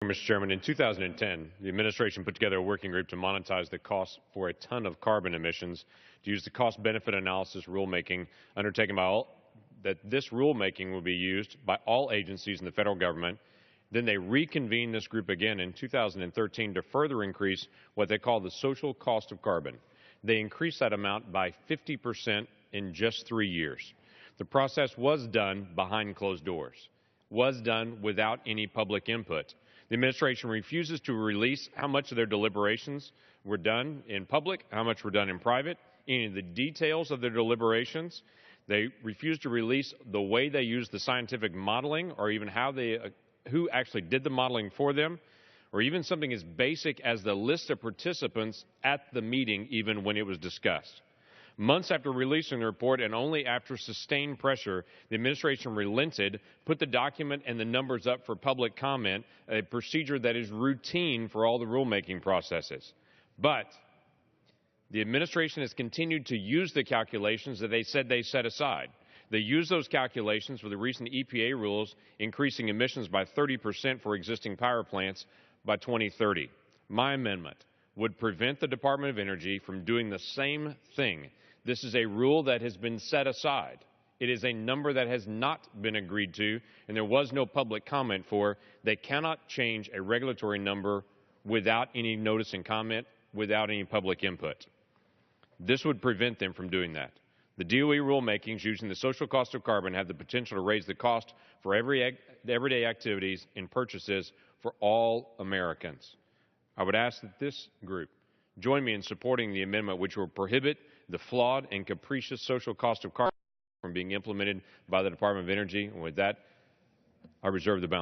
Mr. Chairman, in 2010, the administration put together a working group to monetize the cost for a ton of carbon emissions to use the cost-benefit analysis rulemaking undertaken by all, that this rulemaking will be used by all agencies in the federal government. Then they reconvened this group again in 2013 to further increase what they call the social cost of carbon. They increased that amount by 50% in just 3 years. The process was done behind closed doors, was done without any public input. The administration refuses to release how much of their deliberations were done in public, how much were done in private, any of the details of their deliberations. They refuse to release the way they used the scientific modeling, or even how who actually did the modeling for them, or even something as basic as the list of participants at the meeting, even when it was discussed. Months after releasing the report, and only after sustained pressure, the administration relented, put the document and the numbers up for public comment, a procedure that is routine for all the rulemaking processes. But the administration has continued to use the calculations that they said they set aside. They used those calculations for the recent EPA rules, increasing emissions by 30% for existing power plants by 2030. My amendment would prevent the Department of Energy from doing the same thing. This is a rule that has been set aside. It is a number that has not been agreed to, and there was no public comment for. They cannot change a regulatory number without any notice and comment, without any public input. This would prevent them from doing that. The DOE rulemakings using the social cost of carbon have the potential to raise the cost for everyday activities and purchases for all Americans. I would ask that this group join me in supporting the amendment which will prohibit the flawed and capricious social cost of carbon from being implemented by the Department of Energy. And with that, I reserve the balance.